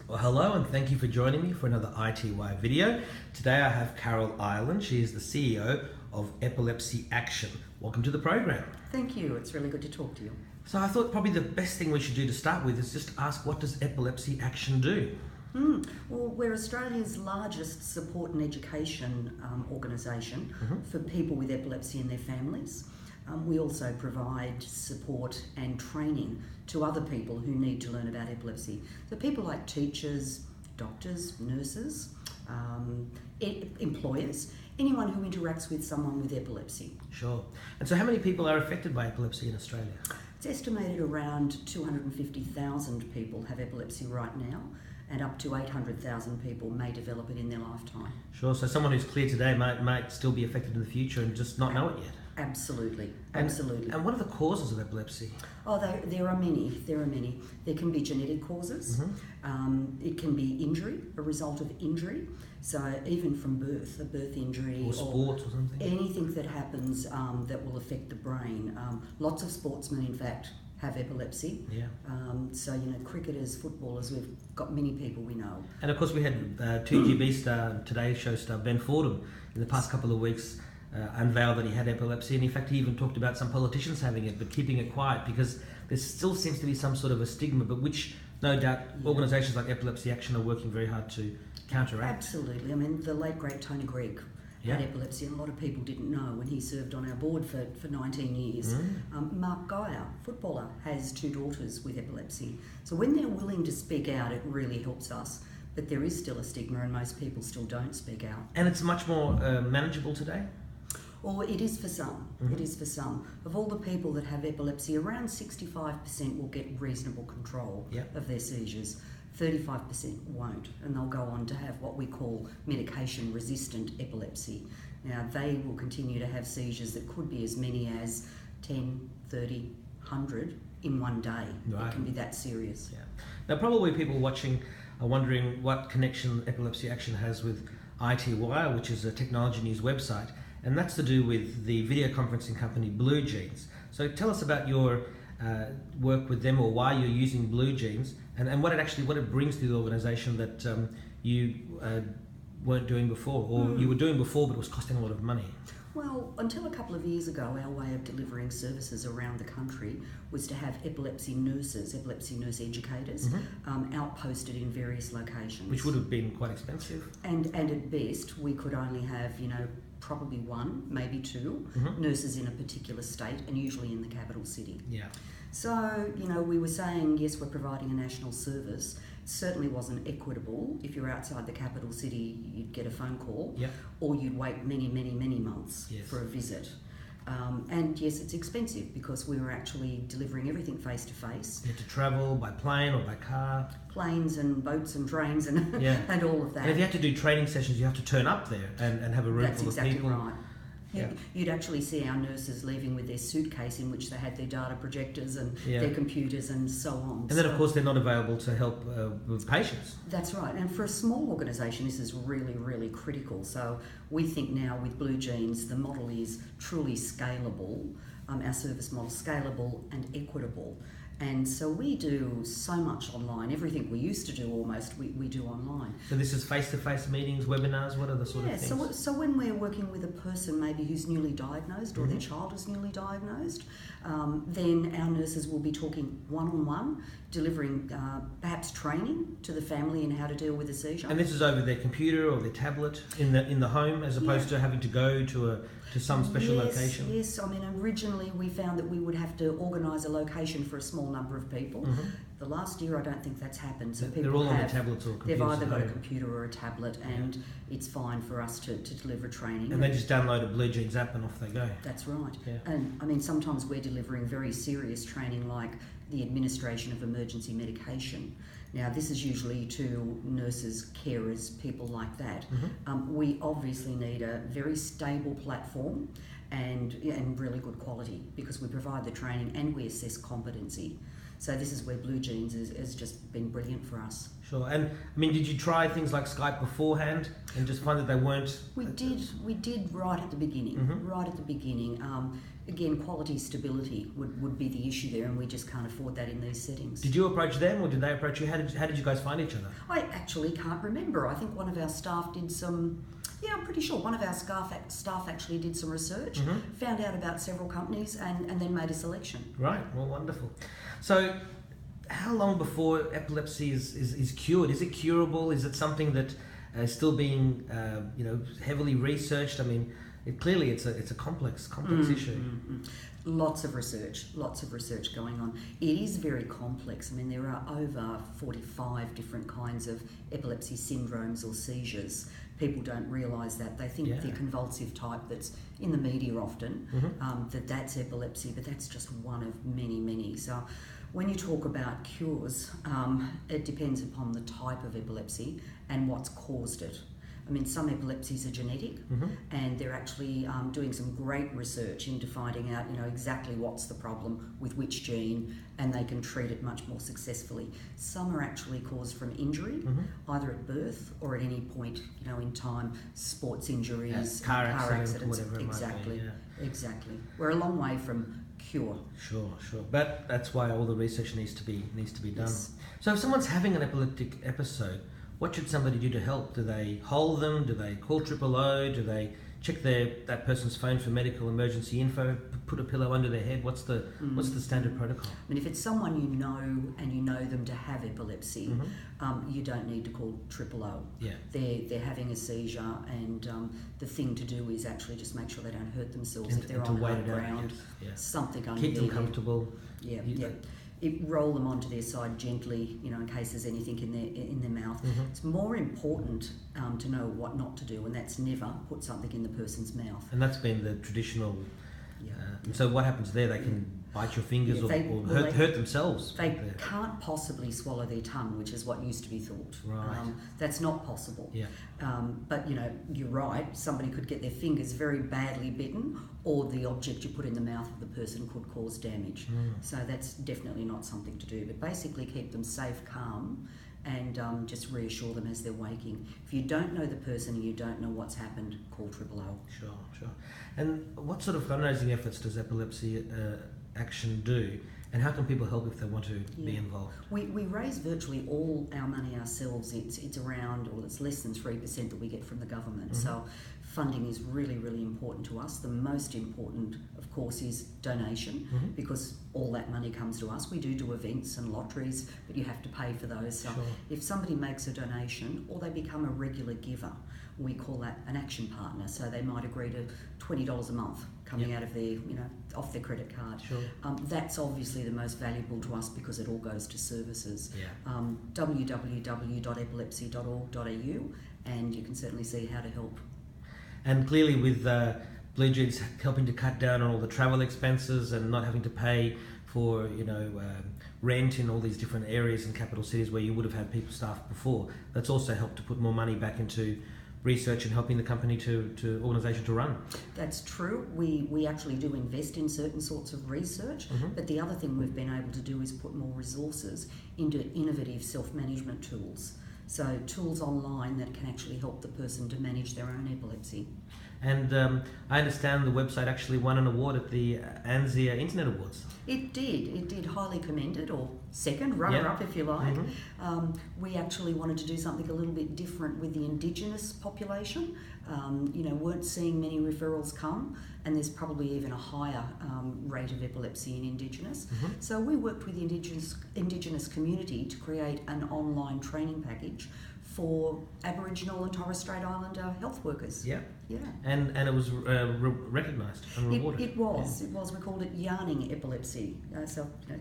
Well, hello and thank you for joining me for another iTWire video. Today I have Carol Ireland. She is the CEO of Epilepsy Action. Welcome to the program. Thank you. It's really good to talk to you. So I thought probably the best thing we should do to start with is just ask, what does Epilepsy Action do? Well, we're Australia's largest support and education organisation for people with epilepsy and their families. We also provide support and training to other people who need to learn about epilepsy. So people like teachers, doctors, nurses, employers, anyone who interacts with someone with epilepsy. Sure. And so how many people are affected by epilepsy in Australia? It's estimated around 250,000 people have epilepsy right now, and up to 800,000 people may develop it in their lifetime. Sure, so someone who's clear today might still be affected in the future and just not know it yet. Absolutely, And, absolutely. And what are the causes of epilepsy? Oh, there are many. There can be genetic causes. It can be injury, a result of injury. So even from birth, a birth injury, Or sports or something? anything that happens that will affect the brain. Lots of sportsmen, in fact, have epilepsy. Yeah. So, cricketers, footballers, we've got many people we know. And of course we had 2GB star, Today Show star Ben Fordham in the past couple of weeks unveiled that he had epilepsy, and in fact he even talked about some politicians having it but keeping it quiet because there still seems to be some sort of a stigma, but which no doubt organisations like Epilepsy Action are working very hard to counteract. Absolutely. I mean, the late great Tony Greig had epilepsy, and a lot of people didn't know when he served on our board for 19 years. Mark Geyer, footballer, has 2 daughters with epilepsy. So when they're willing to speak out, it really helps us. But there is still a stigma, and most people still don't speak out. And it's much more manageable today? Or it is for some. It is for some. Of all the people that have epilepsy, around 65% will get reasonable control of their seizures. 35% won't, and they'll go on to have what we call medication-resistant epilepsy. Now, they will continue to have seizures that could be as many as 10, 30, 100 in one day. It can be that serious. Yeah. Now, probably people watching are wondering what connection Epilepsy Action has with iTWire, which is a technology news website, and that's to do with the video conferencing company Blue Jeans. So tell us about your work with them, or why you're using Blue Jeans, and what it brings to the organisation that you weren't doing before, or you were doing before but it was costing a lot of money. Well, until a couple of years ago, our way of delivering services around the country was to have epilepsy nurses, epilepsy nurse educators, outposted in various locations. Which would have been quite expensive. And at best, we could only have, probably 1, maybe 2 nurses in a particular state, and usually in the capital city. Yeah. So, we were saying, yes, we're providing a national service. It certainly wasn't equitable. If you're outside the capital city, you'd get a phone call, or you'd wait many, many, many months for a visit. And yes, it's expensive because we were actually delivering everything face to face. You had to travel by plane or by car. Planes and boats and trains and and all of that. And if you have to do training sessions, you have to turn up there and have a room full of people. That's exactly right. You'd actually see our nurses leaving with their suitcase in which they had their data projectors and their computers and so on. And then, of course, they're not available to help with patients. That's right. And for a small organisation, this is really, really critical. So we think now with Blue Jeans, the model is truly scalable, our service model, scalable and equitable. And so we do so much online. Everything we used to do almost, we do online. So this is face-to-face meetings, webinars, what are the sort of things? So when we're working with a person maybe who's newly diagnosed or their child is newly diagnosed, then our nurses will be talking one-on-one, delivering perhaps training to the family in how to deal with a seizure. And this is over their computer or their tablet in the home, as opposed to having to go to some special location? Yes, I mean, originally we found that we would have to organise a location for a small number of people. The last year, I don't think that's happened. So they're all on their tablets or computers. They've either got a computer or a tablet, and it's fine for us to deliver training. And they just download a Blue Jeans app and off they go. That's right. And I mean, sometimes we're delivering very serious training like the administration of emergency medication. Now, this is usually to nurses, carers, people like that. We obviously need a very stable platform and really good quality, because we provide the training and we assess competency. So this is where Blue Jeans has just been brilliant for us. Sure. And I mean, did you try things like Skype beforehand and just find that they weren't? We did right at the beginning. Right at the beginning. Again, quality stability would be the issue there, and we just can't afford that in these settings. Did you approach them, or did they approach you? How did you guys find each other? I actually can't remember. I think one of our staff did some. Yeah, I'm pretty sure one of our staff actually did some research, found out about several companies, and then made a selection. Right. Well, wonderful. So, how long before epilepsy is cured? Is it curable? Is it something that is still being heavily researched? I mean, clearly it's a complex issue. Lots of research going on. It is very complex. I mean, there are over 45 different kinds of epilepsy syndromes or seizures. People don't realise that. They think the convulsive type that's in the media often, that's epilepsy, but that's just one of many, many. So when you talk about cures, it depends upon the type of epilepsy and what's caused it. I mean, some epilepsies are genetic, and they're actually doing some great research into finding out, exactly what's the problem with which gene, and they can treat it much more successfully. Some are actually caused from injury, either at birth or at any point, in time, sports injuries, car accidents, whatever exactly, it might be, exactly. We're a long way from cure. Sure. But that's why all the research needs to be done. Yes. So if someone's having an epileptic episode, what should somebody do to help? Do they hold them? Do they call 000? Do they check that person's phone for medical emergency info? Put a pillow under their head? What's the standard protocol? I mean, if it's someone you know and you know them to have epilepsy, you don't need to call 000. Yeah. They're having a seizure, and the thing to do is actually just make sure they don't hurt themselves if they're on hard ground. Something under keep them there. comfortable. Yeah. Roll them onto their side gently, in case there's anything in their mouth. It's more important to know what not to do, and that's never put something in the person's mouth. And that's been the traditional. So what happens there? They can bite your fingers or hurt themselves. They can't possibly swallow their tongue, which is what used to be thought. Right. That's not possible. Yeah. But you're right. Somebody could get their fingers very badly bitten, or the object you put in the mouth of the person could cause damage. So that's definitely not something to do. But basically, keep them safe, calm, and just reassure them as they're waking. If you don't know the person and you don't know what's happened, call 000. Sure. And what sort of fundraising efforts does Epilepsy Action do, and how can people help if they want to be involved? We raise virtually all our money ourselves. It's around, or it's less than 3% that we get from the government. So funding is really, really important to us. The most important, of course, is donation, because all that money comes to us. We do events and lotteries, but you have to pay for those. So if somebody makes a donation or they become a regular giver, we call that an action partner. So they might agree to $20 a month coming out of their, off their credit card. That's obviously the most valuable to us because it all goes to services. www.epilepsy.org.au, and you can certainly see how to help. And clearly with Blue Jeans helping to cut down on all the travel expenses and not having to pay for, rent in all these different areas in capital cities where you would have had people staffed before, that's also helped to put more money back into research and helping the company organisation to run. That's true. We actually do invest in certain sorts of research, but the other thing we've been able to do is put more resources into innovative self-management tools. So tools online that can actually help the person to manage their own epilepsy. And I understand the website actually won an award at the ANZIA Internet Awards. It did. Highly commended, or second, runner-up if you like. We actually wanted to do something a little bit different with the Indigenous population. Weren't seeing many referrals come, and there's probably even a higher rate of epilepsy in Indigenous. So we worked with the Indigenous community to create an online training package for Aboriginal and Torres Strait Islander health workers. And it was recognised and rewarded. It was. We called it Yarning Epilepsy.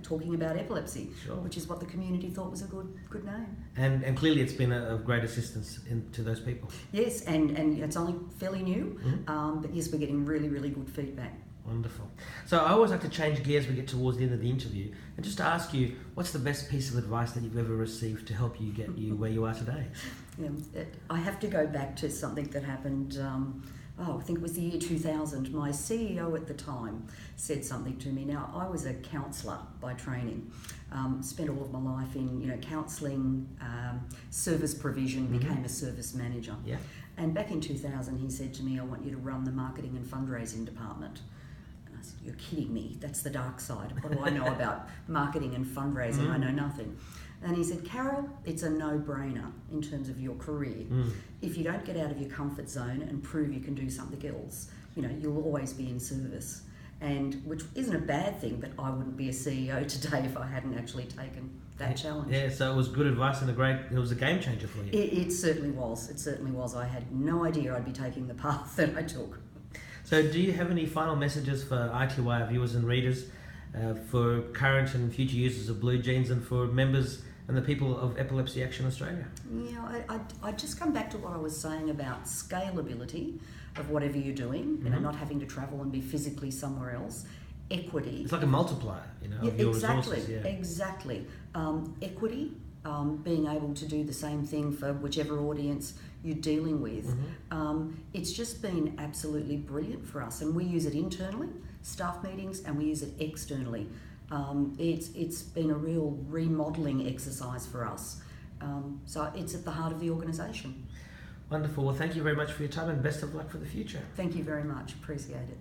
Talking about epilepsy, which is what the community thought was a good name. And clearly it's been of great assistance to those people. Yes, and it's only fairly new, but yes, we're getting really, really good feedback. Wonderful. So I always like to change gears as we get towards the end of the interview and just to ask you, what's the best piece of advice that you've ever received to help you get you where you are today? I have to go back to something that happened I think it was the year 2000, my CEO at the time said something to me. Now, I was a counsellor by training, spent all of my life in counselling, service provision, became a service manager. Yeah. And back in 2000, he said to me, I want you to run the marketing and fundraising department. And I said, you're kidding me, that's the dark side. What do I know about marketing and fundraising? I know nothing. And he said, Carol, it's a no-brainer in terms of your career. If you don't get out of your comfort zone and prove you can do something else, you'll always be in service. And which isn't a bad thing, but I wouldn't be a CEO today if I hadn't actually taken that challenge. Yeah, so it was good advice and it was a game changer for you. It certainly was. It certainly was. I had no idea I'd be taking the path that I took. So do you have any final messages for iTWire viewers and readers, for current and future users of Blue Jeans, and for members and the people of Epilepsy Action Australia? Yeah, I just come back to what I was saying about scalability of whatever you're doing, not having to travel and be physically somewhere else. Equity. It's like a multiplier, of your resources. Yeah. Exactly. Equity, being able to do the same thing for whichever audience you're dealing with. It's just been absolutely brilliant for us, and we use it internally, staff meetings, and we use it externally. It's been a real remodelling exercise for us. So it's at the heart of the organisation. Wonderful. Well, thank you very much for your time and best of luck for the future. Thank you very much. Appreciate it.